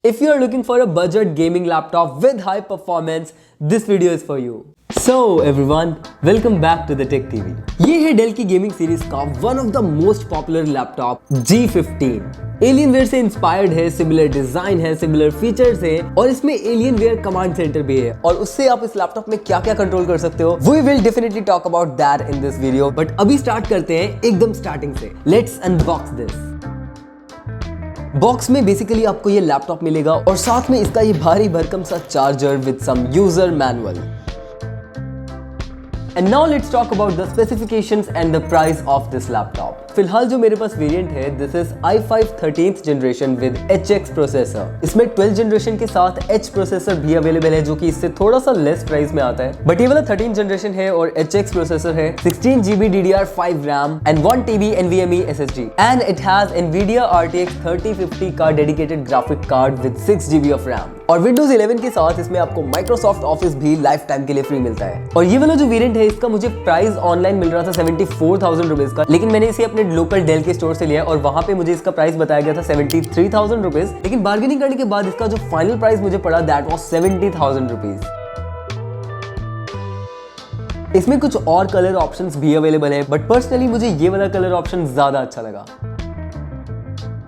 If you are looking for a budget gaming laptop with high performance, this video is for you. So everyone, welcome back to the Tech TV. ये है del की gaming series का one of the most popular laptop G15। Alienware से inspired है, similar design है, similar features है और इसमें एलियनवेयर कमांड सेंटर भी है और उससे आप इस लैपटॉप में क्या क्या कंट्रोल कर सकते हो, we will definitely talk about that in this video. But अभी स्टार्ट करते हैं एकदम स्टार्टिंग से। Let's unbox this. बॉक्स में बेसिकली आपको ये लैपटॉप मिलेगा और साथ में इसका ये भारी भरकम सा charger with some user manual. And now let's talk about the specifications and the price of this laptop. फिलहाल जो मेरे पास वेरिएंट है, this is i5 13th generation with HX processor. इसमें 12th जनरेशन के साथ H प्रोसेसर भी available है जो कि इससे थोड़ा सा लेस प्राइस में आता है। बट ये वाला 13th जनरेशन है और HX प्रोसेसर है, 16GB DDR5 RAM and 1TB NVMe SSD and it has Nvidia RTX 3050 का dedicated graphic card with 6GB of RAM। और Windows 11 के साथ इसमें आपको Microsoft Office भी लाइफ टाइम के लिए फ्री मिलता है। और ये वाला जो वेरिएंट है इसका मुझे प्राइस ऑनलाइन मिल रहा था 74,000 रुपीज का, लेकिन मैंने इसे अपने लोकल डेल के स्टोर से लिया और वहां पे मुझे इसका प्राइस बताया गया था 73,000 रुपीज, लेकिन बार्गेनिंग करने के बाद इसका जो फाइनल प्राइस मुझे पड़ा दैट वाज 70,000 रुपीज। इसमें कुछ और कलर ऑप्शंस भी अवेलेबल है बट पर्सनली मुझे ये वाला कलर ऑप्शन ज्यादा अच्छा लगा।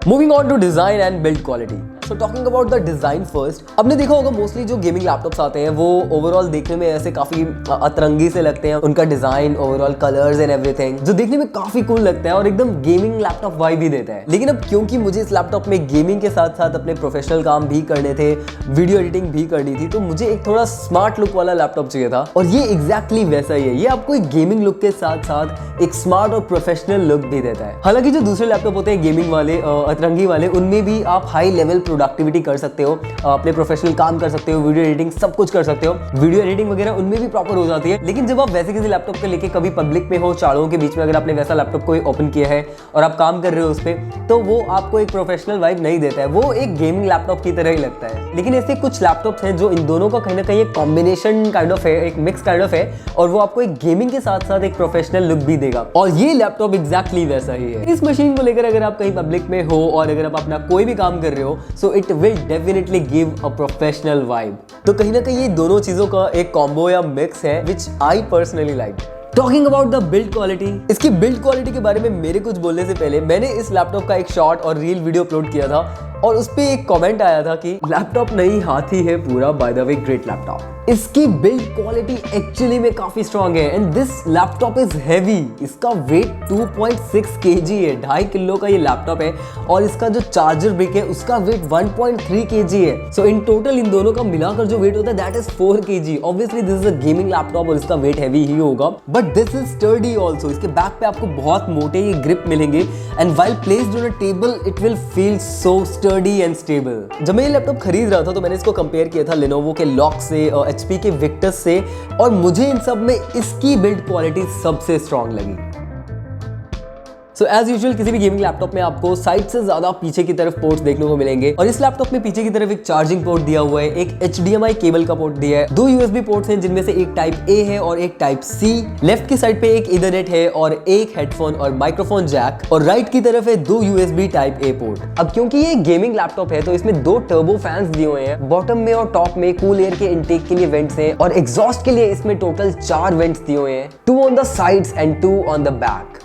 Moving on to design and build quality. So talking about the design first, आपने देखा होगा मोस्टली जो गेमिंग लैपटॉप्स आते हैं वो ओवरऑल देखने में ऐसे काफी अतरंगी से लगते हैं। उनका design, overall colours and everything जो देखने में काफी कूल लगता है और एकदम गेमिंग लैपटॉप वाइब भी देता है। लेकिन अब क्योंकि मुझे इस लैपटॉप में गेमिंग के साथ साथ अपने प्रोफेशनल काम भी करने थे, वीडियो एडिटिंग भी करनी थी, तो मुझे एक थोड़ा स्मार्ट लुक वाला लैपटॉप चाहिए था और ये एग्जैक्टली वैसा ही है। ये आपको एक गेमिंग लुक के साथ साथ एक स्मार्ट और प्रोफेशनल लुक भी देता है। हालांकि जो दूसरे लैपटॉप होते हैं गेमिंग वाले, अतरंगी वाले, उनमें भी आप हाई लेवल प्रोडक्टिविटी कर सकते हो, अपने प्रोफेशनल काम कर सकते हो, वीडियो एडिटिंग सब कुछ कर सकते हो, वीडियो एडिटिंग वगैरह उनमें भी प्रॉपर हो जाती है। लेकिन जब आप वैसे किसी लैपटॉप को लेके कभी पब्लिक में हो, चारों के बीच में अगर आपने वैसा लैपटॉप कोई ओपन किया है और आप काम कर रहे हो उस पे, तो वो आपको एक प्रोफेशनल वाइब नहीं देता है, वो एक गेमिंग लैपटॉप की तरह ही लगता है। लेकिन ऐसे कुछ लैपटॉप्स हैं जो इन दोनों का कहीं ना कहीं एक कॉम्बिनेशन काइंड ऑफ है, एक मिक्स काइंड ऑफ है और वो आपको एक गेमिंग के साथ साथ एक प्रोफेशनल लुक भी देगा और ये लैपटॉप एग्जैक्टली वैसा ही है। इस मशीन को लेकर अगर आप कहीं पब्लिक में हो और अगर आप अपना कोई भी काम कर रहे हो, so it will definitely give a professional vibe. तो कहीं ना कहीं ये दोनों चीजों का एक कॉम्बो या मिक्स है which I personally like. Talking about the build quality, इसकी बिल्ड क्वालिटी के बारे में मेरे कुछ बोलने से पहले मैंने इस लैपटॉप का एक शॉर्ट और रील वीडियो अपलोड किया था और उस पे एक कमेंट आया था कि लैपटॉप नहीं हाथी है पूरा, by the way great laptop. इसकी बिल्ड क्वालिटी एक्चुअली में काफी स्ट्रांग है and this laptop is heavy. इसका वेट 2.6 kg है, 2.5 किलो का ये लैपटॉप है और इसका जो चार्जर ब्रिक है उसका वेट 1.3 kg है। सो इन टोटल इन दोनों का मिलाकर जो वेट होता है that is 4 kg। Obviously this is a gaming laptop और इसका वेट हैवी ही होगा, but this is sturdy also. इसके बैक पे आपको बहुत मोटे ये ग्रिप मिलेंगे and while placed on a table it will feel so sturdy and stable. जब मैं ये लैपटॉप खरीद रहा था तो मैंने इसको कंपेयर किया था लेनोवो के लॉक से, HP के विक्टस से और मुझे इन सब में इसकी बिल्ड क्वालिटी सबसे स्ट्रांग लगी। सो एज यूजुअल किसी भी गेमिंग लैपटॉप में आपको साइड से ज्यादा पीछे की तरफ पोर्ट्स देखने को मिलेंगे और इस लैपटॉप में पीछे की तरफ एक चार्जिंग पोर्ट दिया हुआ है, एक HDMI केबल का पोर्ट दिया है, 2 USB पोर्ट्स हैं जिनमें से एक टाइप A है और एक टाइप C। लेफ्ट की साइड पे एक ईथरनेट है और एक हेडफोन और माइक्रोफोन जैक और राइट की तरफ है 2 USB टाइप A पोर्ट। अब क्योंकि ये गेमिंग लैपटॉप है तो इसमें 2 टर्बो फैंस दिए हुए हैं, बॉटम में और टॉप में कूल एयर के इनटेक के लिए वेंट्स हैं और एग्जॉस्ट के लिए इसमें टोटल 4 वेंट्स दिए हुए हैं, 2 on the sides and 2 on the back.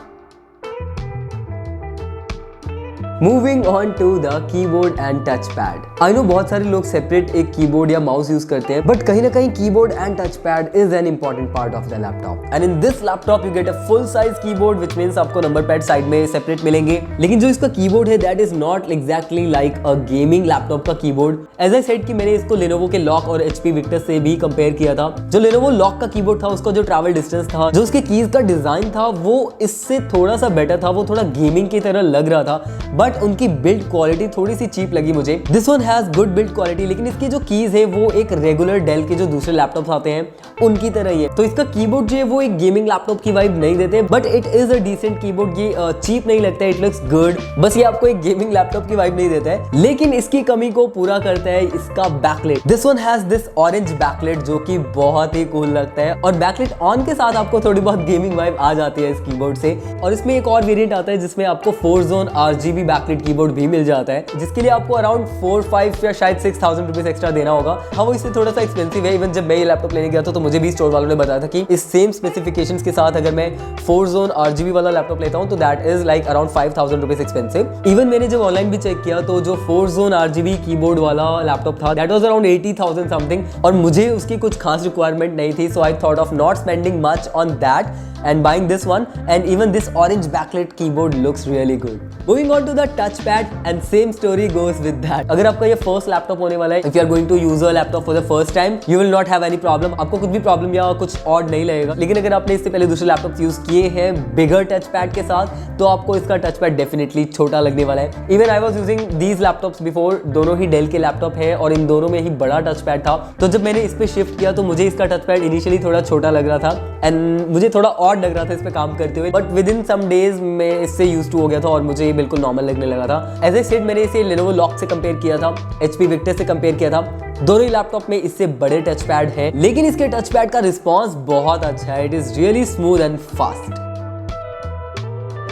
Moving on to the keyboard and touchpad. I know बहुत सारे लोग सेपरेट एक कीबोर्ड या माउस यूज करते हैं बट कहीं ना कहीं keyboard and touch pad is an important part of the laptop and in this laptop you get a full size keyboard which means आपको नंबर पैड साइड में separate मिलेंगे। लेकिन जो इसका कीबोर्ड है that is not exactly like a gaming laptop का keyboard. As I said कि मैंने इसको लेनोवो के लॉक और HP विक्टस से भी कंपेयर किया था। जो लेनोवो लॉक का कीबोर्ड था उसका जो ट्रैवल डिस्टेंस था, जो उसके कीज का डिजाइन था वो इससे थोड़ा सा बेटर था, वो थोड़ा गेमिंग की तरह लग रहा था बट उनकी बिल्ड क्वालिटी थोड़ी सी चीप लगी मुझे। This one has good build quality लेकिन इसकी जो कीज है वो एक रेगुलर डेल के जो दूसरे लैपटॉप्स आते हैं उनकी तरह ही है। तो इसका कीबोर्ड जो है वो एक गेमिंग लैपटॉप की वाइब नहीं देते but it is a decent keyboard. ये चीप नहीं लगता है, इट लुक्स गुड, बस ये आपको एक गेमिंग लैपटॉप की वाइब नहीं देता है। लेकिन इसकी कमी को पूरा करता है इसका backlight. This one has this orange backlight जो कि बहुत ही कूल लगता है और बैकलाइट ऑन के साथ आपको थोड़ी बहुत गेमिंग वाइब आ जाती है इस कीबोर्ड से। और इसमें एक और वेरिएंट आता है जिसमें आपको 4 जोन RGB बैकलाइट कीबोर्ड भी मिल जाता है, जिसके लिए आपको अराउंड 4-5 या शायद 6,000 रुपीज एक्स्ट्रा देना होगा। हाँ, वो इससे थोड़ा सा एक्सपेंसिव है। इवन जब मैं ये लैपटॉप लेने गया था तो मुझे भी स्टोर वालों ने बताया था कि इस सेम स्पेसिफिकेशंस के साथ अगर मैं 4 जोन RGB वाला लैपटॉप लेता हूँ तो that is like around 5,000 rupees expensive. Even मैंने जब ऑनलाइन भी चेक किया तो जो 4 जोन RGB कीबोर्ड वाला लैपटॉप था दैट वाज अराउंड 80,000 समथिंग, और मुझे उसकी कुछ खास रिक्वायरमेंट नहीं थी, so I thought of not spending much on that and buying this one, and even this orange backlit keyboard looks really good. Moving on to the touchpad, and same story goes with that. अगर आपका ये first laptop होने वाला है, if you are going to use a laptop for the first time, you will not have any problem. आपको कुछ भी problem या कुछ ऑड नहीं लगेगा। लेकिन अगर आपने इससे पहले दूसरे लैपटॉप यूज किए हैं बिगर टचपैड के साथ, तो आपको इसका टचपैड डेफिनेटली छोटा लगने वाला है। Even I was using these laptops before, दोनों ही डेल के लैपटॉप है और इन दोनों में ही बड़ा टचपैड था। तो जब मैंने इस पे शिफ्ट किया तो मुझे इसका टचपैड इनिशियली थोड़ा छोटा लग रहा था एंड मुझे थोड़ा ऑड लग रहा था इस पे काम करते हुए, but within some days मैं इससे यूज्ड टू हो गया था और मुझे ये बिल्कुल नॉर्मल लगने लगा था। एज ए सेड, मैंने इसे Lenovo Lock से कंपेयर किया था, HP Victus से कंपेयर किया था। दोनों ही लैपटॉप में इससे बड़े टचपैड हैं, लेकिन इसके टचपैड का रिस्पॉन्स बहुत अच्छा है। It is really smooth and fast.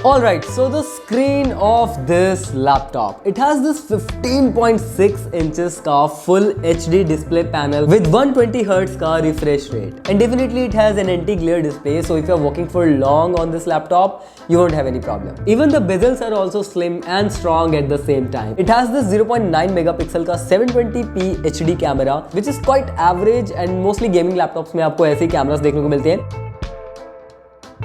Alright, so the screen of this laptop, it has this 15.6 inches का full HD display panel with 120 Hz का refresh rate, and definitely it has an anti-glare display, so if you are working for long on this laptop, you won't have any problem. Even the bezels are also slim and strong at the same time. It has this 0.9 megapixel का 720p HD camera, which is quite average, and mostly gaming laptops में आपको ऐसे ही cameras देखने को मिलते हैं।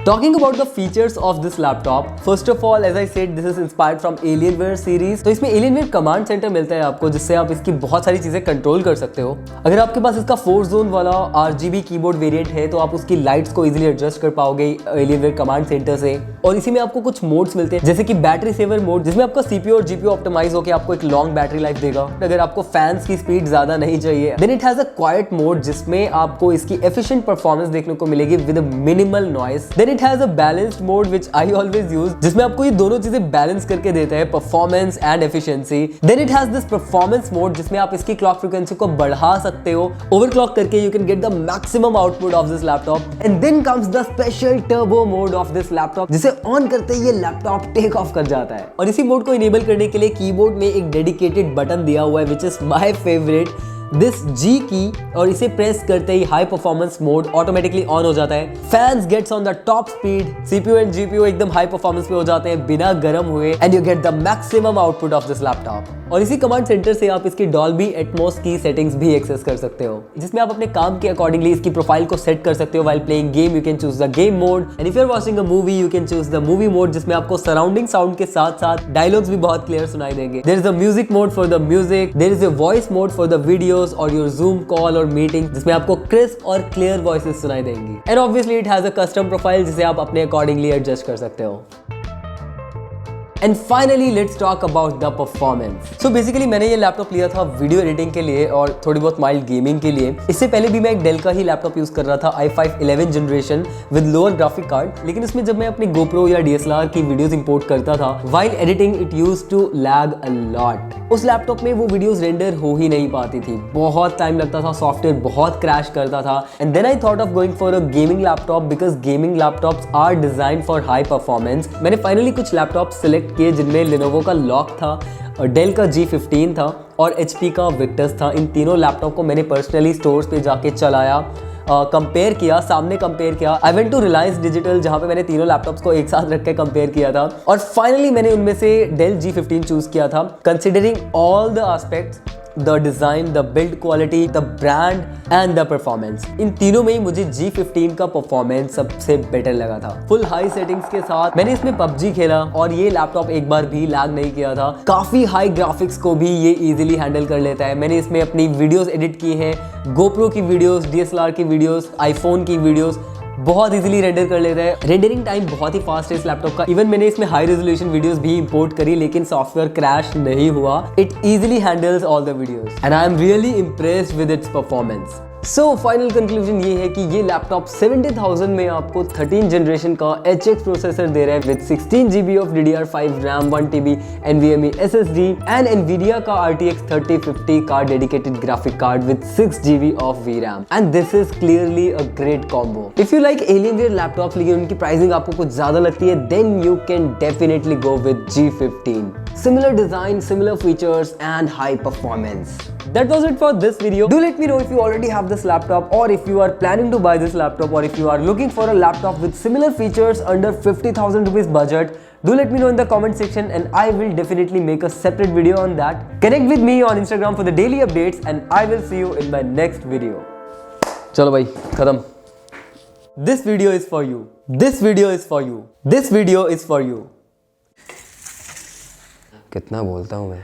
Talking about the features of this laptop, first of all, as I said, this is inspired from Alienware series. तो इसमें Alienware command centre मिलता है आपको, जिससे आप इसकी बहुत सारी चीजें कंट्रोल कर सकते हो। अगर आपके पास इसका 4 जोन वाला RGB कीबोर्ड वेरिएंट है तो आप उसकी लाइट्स को इजीली एडजस्ट कर पाओगे Alienware कमांड सेंटर से। और इसी में आपको कुछ मोड्स मिलते हैं, जैसे कि बैटरी सेवर मोड, जिसमें आपका CPU और GPU ऑप्टिमाइज होकर आपको एक लॉन्ग बैटरी लाइफ देगा। अगर आपको फैंस की स्पीड ज्यादा नहीं चाहिए, then it has a quiet mode, जिसमें आपको इसकी एफिशिएंट परफॉर्मेंस देखने को मिलेगी with a minimal noise. Then it has a balanced mode which I always use, जिसमें आपको ये दोनों चीजें बैलेंस करके देता है, performance and efficiency. Then it has this performance mode, जिसमें आप इसकी क्लॉक फ्रीक्वेंसी को बढ़ा सकते हो। ओवरक्लॉक करके you can get the maximum output of this laptop. And then comes the special turbo mode of this laptop, जिसे on करते ही ये लैपटॉप टेक ऑफ कर जाता है। और इसी मोड को इनेबल करने के लिए कीबोर्ड में एक डेडिकेटेड बटन दिया हुआ है, which is my favourite, this G key, और इसे प्रेस करते ही high performance mode automatically on हो जाता है। Fans gets on the top speed, CPU and GPU एकदम हाई परफॉर्मेंस पे हो जाते हैं बिना गर्म हुए, and you get the maximum output of this laptop. और इसी कमांड सेंटर से आप इसकी Dolby Atmos की सेटिंग्स भी एक्सेस कर सकते हो, जिसमें आप अपने काम के अकॉर्डिंगली इसकी प्रोफाइल को सेट कर सकते हो। While playing game you can choose the game mode, and if you are watching a movie you can choose the movie mode, जिसमें आपको सराउंडिंग साउंड के साथ साथ डायलॉग्स भी बहुत क्लियर सुनाई देंगे। There is a music mode for the music, there is a voice mode for the videos or your Zoom call और मीटिंग, जिसमें आपको क्रिस्प और क्लियर वॉइसेस सुनाई देंगी। And obviously it has a custom profile, जिसे आप अपने accordingly adjust कर सकते हो। And finally let's talk about the performance. So basically मैंने ये लैपटॉप लिया था वीडियो एडिटिंग के लिए और थोड़ी बहुत माइल्ड गेमिंग के लिए। इससे पहले भी मैं एक डेल का ही लैपटॉप यूज कर रहा था, i5 11 generation with lower graphic card, लेकिन उसमें जब मैं अपनी GoPro या DSLR की वीडियोस इंपोर्ट करता था, while editing it used to lag a lot. उस लैपटॉप में वो वीडियोस रेंडर हो ही नहीं पाती थी, बहुत टाइम लगता था, सॉफ्टवेयर बहुत क्रैश करता था। And then I thought of going for a gaming laptop, because gaming laptops are designed for high performance. मैंने फाइनली कुछ लैपटॉप सिलेक्ट किए, जिनमें Lenovo का लॉक था, डेल का G15 था और HP का Victus था। इन तीनों लैपटॉप को मैंने पर्सनली स्टोर्स पे जाके चलाया, कंपेयर किया, सामने कंपेयर किया। I went to Reliance Digital, जहां पे मैंने तीनों लैपटॉप्स को एक साथ रख के कंपेयर किया था, और फाइनली मैंने उनमें से डेल G15 चूज किया था, considering all the aspects, the design, the build quality, the brand and the performance. इन तीनों में ही मुझे G15 का परफॉर्मेंस सबसे बेटर लगा था। फुल हाई सेटिंग्स के साथ मैंने इसमें PUBG खेला और ये लैपटॉप एक बार भी लैग नहीं किया था। काफी हाई ग्राफिक्स को भी ये इजीली हैंडल कर लेता है। मैंने इसमें अपनी वीडियोस एडिट की हैं, GoPro की वीडियोस, DSLR की वीडियोस, iPhone की वीडियोस बहुत इजीली रेंडर कर लेता है। रेंडरिंग टाइम बहुत ही फास्ट है इस लैपटॉप का। इवन मैंने इसमें हाई रेजोल्यूशन वीडियोस भी इंपोर्ट करी, लेकिन सॉफ्टवेयर क्रैश नहीं हुआ। It easily handles all the videos and I am really impressed with its performance. So final conclusion ये है कि ये लैपटॉप 70,000 में आपको 13 जनरेशन का HX प्रोसेसर दे रहा है with 16 GB of DDR5 RAM, 1 TB NVMe SSD and Nvidia का RTX 3050 का dedicated graphic card with 6 GB of VRAM and this is clearly a great combo. If you like Alienware laptops लेकिन उनकी pricing आपको कुछ ज्यादा लगती है then you can definitely go with G15। Similar design, similar features and high performance. That was it for this video. Do let me know if you already have this laptop or if you are planning to buy this laptop or if you are looking for a laptop with similar features under 50,000 rupees budget. Do let me know in the comment section and I will definitely make a separate video on that. Connect with me on Instagram for the daily updates and I will see you in my next video. चलो भाई खत्म. This video is for you. This video is for you. This video is for you. कितना बोलता हूँ मैं.